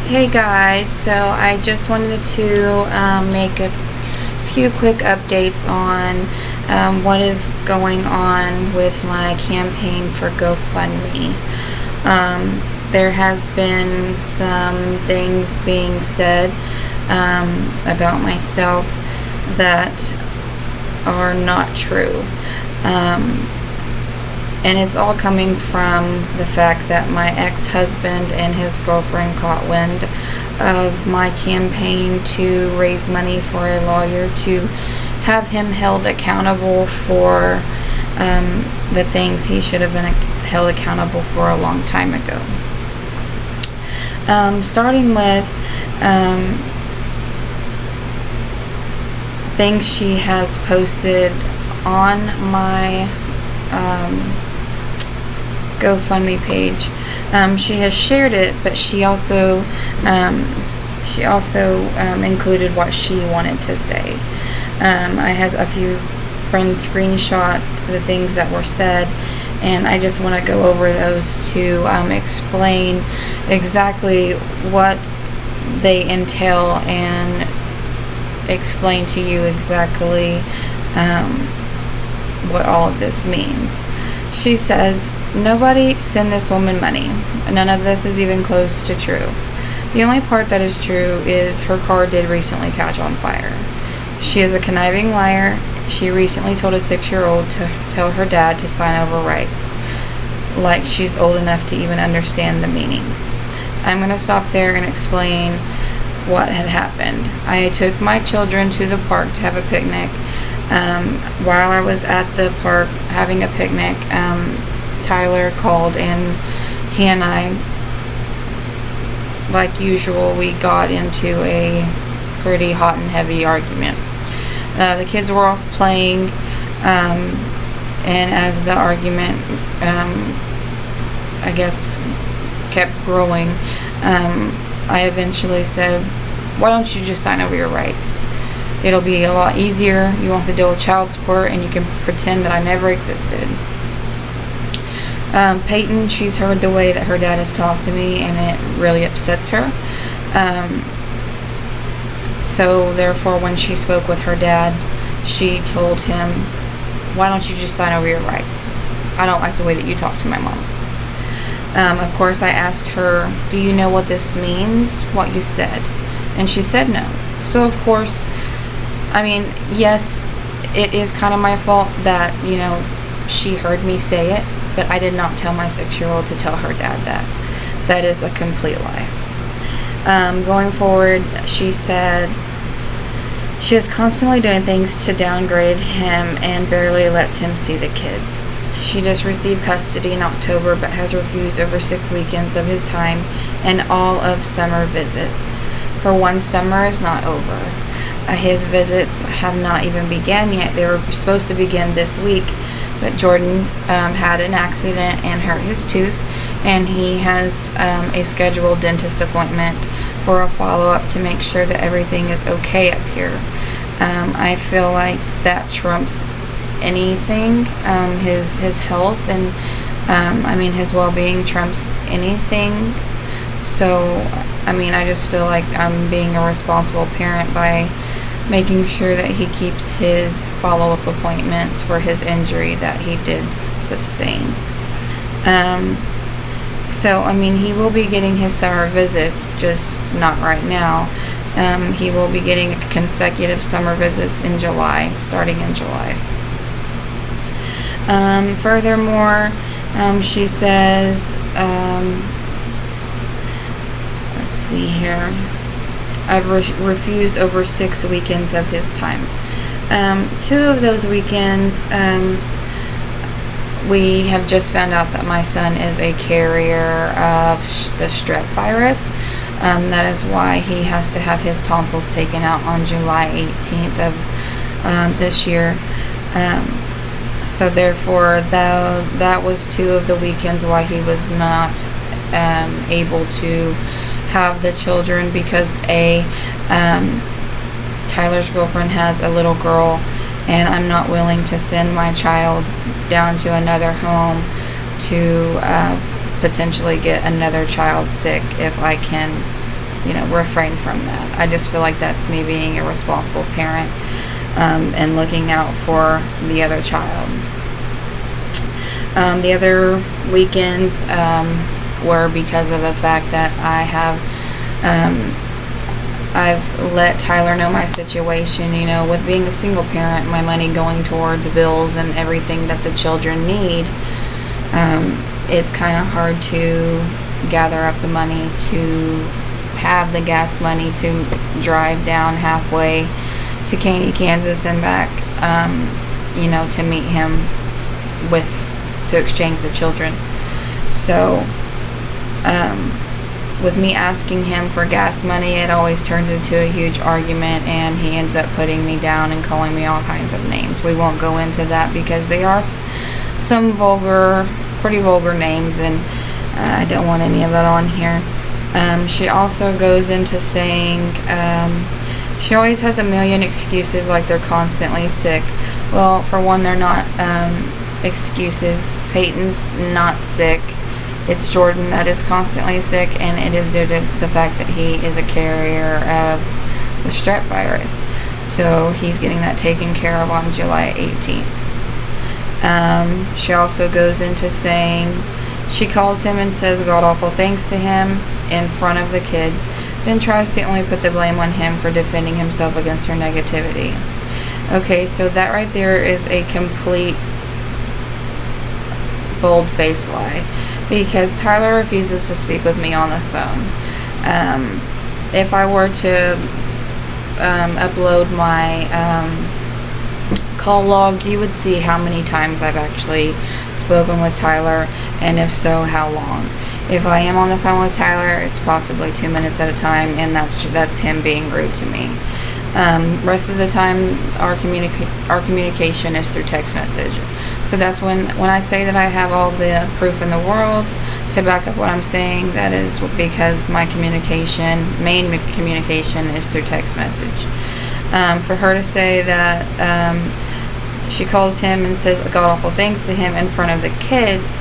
Hey guys, so I just wanted to make a few quick updates on what is going on with my campaign for GoFundMe. There has been some things being said about myself that are not true. And it's all coming from the fact that my ex-husband and his girlfriend caught wind of my campaign to raise money for a lawyer to have him held accountable for the things he should have been held accountable for a long time ago. Starting with things she has posted on my GoFundMe page. She has shared it, but she also included what she wanted to say. I had a few friends screenshot the things that were said, and I just want to go over those to explain exactly what they entail and explain to you exactly what all of this means. She says, "Nobody send this woman money. None of this is even close to true. The only part that is true is her car did recently catch on fire. She is a conniving liar. She recently told a 6-year-old to tell her dad to sign over rights, like she's old enough to even understand the meaning." I'm going to stop there and explain what had happened. I took my children to the park to have a picnic. While I was at the park having a picnic, Tyler called, and he and I, like usual, we got into a pretty hot and heavy argument. The kids were off playing, and as the argument, I guess, kept growing, I eventually said, "Why don't you just sign over your rights? It'll be a lot easier. You won't have to deal with child support, and you can pretend that I never existed." Peyton, she's heard the way that her dad has talked to me, and it really upsets her. So therefore, when she spoke with her dad, she told him, "Why don't you just sign over your rights? I don't like the way that you talk to my mom." Of course, I asked her, "Do you know what this means, what you said?" And she said no. So of course, I mean, yes, it is kind of my fault that, she heard me say it, but I did not tell my 6-year-old to tell her dad that. That is a complete lie. Going forward, she said she is constantly doing things to downgrade him and barely lets him see the kids. She just received custody in October, but has refused over 6 weekends of his time and all of summer visit. For one, summer is not over. His visits have not even begun yet. They were supposed to begin this week, but Jordan had an accident and hurt his tooth, and he has a scheduled dentist appointment for a follow-up to make sure that everything is okay up here. I feel like that trumps anything. His health and his well-being trumps anything. So I just feel like I'm being a responsible parent by making sure that he keeps his follow-up appointments for his injury that he did sustain. He will be getting his summer visits, just not right now. He will be getting consecutive summer visits in July, starting in July. Furthermore, she says, let's see here, I've refused over 6 weekends of his time. 2 of those weekends, we have just found out that my son is a carrier of the strep virus. That is why he has to have his tonsils taken out on July 18th of this year. So therefore, that was 2 of the weekends why he was not able to have the children, because Tyler's girlfriend has a little girl, and I'm not willing to send my child down to another home to potentially get another child sick if I can refrain from that. I just feel like that's me being a responsible parent, and looking out for the other child. The other weekends were because of the fact that I've let Tyler know my situation, with being a single parent, my money going towards bills and everything that the children need. It's kind of hard to gather up the money to have the gas money to drive down halfway to Caney, Kansas and back, to meet him to exchange the children. So, with me asking him for gas money, it always turns into a huge argument, and he ends up putting me down and calling me all kinds of names. We won't go into that because they are some pretty vulgar names, and I don't want any of that on here. She also goes into saying she always has a million excuses, like they're constantly sick. Well, for one, they're not excuses. Peyton's not sick. It's Jordan that is constantly sick, and it is due to the fact that he is a carrier of the strep virus. So he's getting that taken care of on July 18th. She also goes into saying she calls him and says god-awful things to him in front of the kids, then tries to only put the blame on him for defending himself against her negativity. Okay, so that right there is a complete bold-faced lie, because Tyler refuses to speak with me on the phone. If I were to upload my call log, you would see how many times I've actually spoken with Tyler, and if so, how long. If I am on the phone with Tyler, it's possibly 2 minutes at a time, and that's him being rude to me. Rest of the time, our communication is through text message. So that's when I say that I have all the proof in the world to back up what I'm saying. That is because my main communication is through text message. For her to say that she calls him and says god-awful things to him in front of the kids,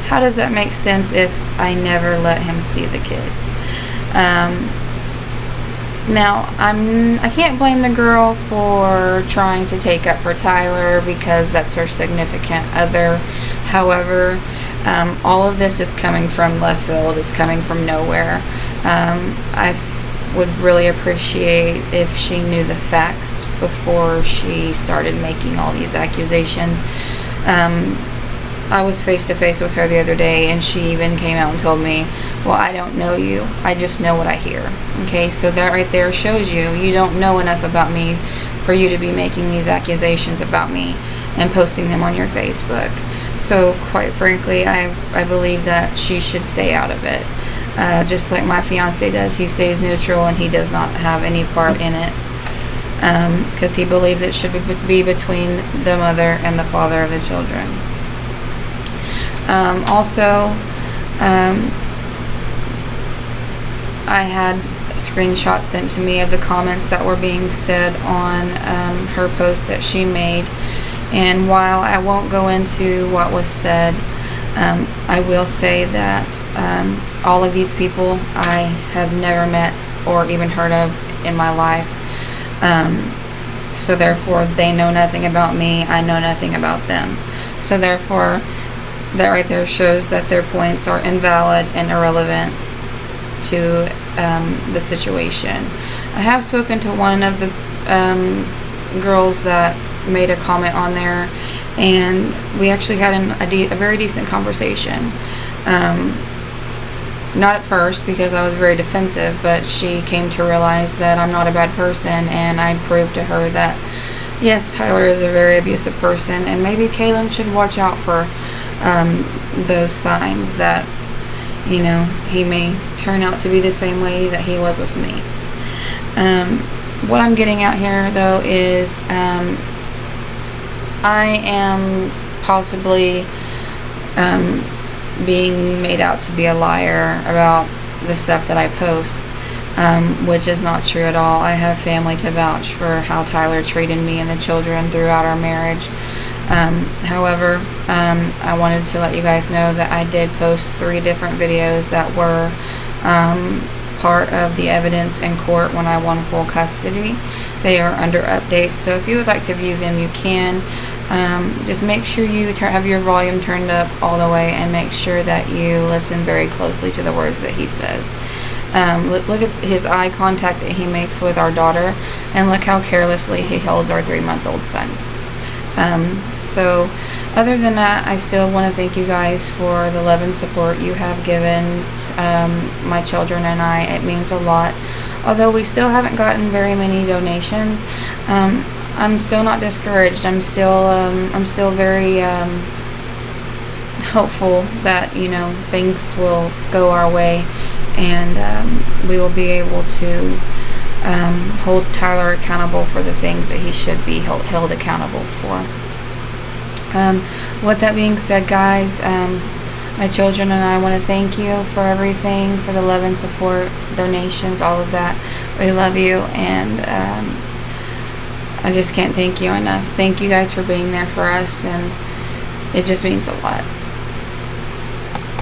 how does that make sense if I never let him see the kids? Now, I can't blame the girl for trying to take up for Tyler because that's her significant other. However, all of this is coming from left field. It's coming from nowhere. I would really appreciate if she knew the facts before she started making all these accusations. I was face to face with her the other day, and she even came out and told me, well, I don't know you, I just know what I hear. Okay, so that right there shows you don't know enough about me for you to be making these accusations about me and posting them on your Facebook. So quite frankly, I believe that she should stay out of it. Just like my fiance does. He stays neutral and he does not have any part in it, because he believes it should be between the mother and the father of the children. Also, I had screenshots sent to me of the comments that were being said on her post that she made, and while I won't go into what was said, I will say that all of these people I have never met or even heard of in my life, so therefore they know nothing about me, I know nothing about them. So therefore, that right there shows that their points are invalid and irrelevant to the situation. I have spoken to one of the girls that made a comment on there, and we actually had a very decent conversation. Not at first, because I was very defensive, but she came to realize that I'm not a bad person, and I proved to her that yes, Tyler is a very abusive person, and maybe Kaylin should watch out for those signs that, he may turn out to be the same way that he was with me. What I'm getting at here, though, is I am possibly being made out to be a liar about the stuff that I post, which is not true at all. I have family to vouch for how Tyler treated me and the children throughout our marriage. However, I wanted to let you guys know that I did post 3 different videos that were part of the evidence in court when I won full custody. They are under updates, so if you would like to view them, you can. Just make sure you have your volume turned up all the way, and make sure that you listen very closely to the words that he says. Look at his eye contact that he makes with our daughter, and look how carelessly he holds our 3-month-old son. So other than that, I still want to thank you guys for the love and support you have given my children and I. It means a lot. Although we still haven't gotten very many donations, I'm still not discouraged. I'm still very hopeful that things will go our way, and we will be able to hold Tyler accountable for the things that he should be held accountable for. With that being said, guys, my children and I want to thank you for everything, for the love and support, donations, all of that. We love you, and I just can't thank you enough. Thank you guys for being there for us, and it just means a lot.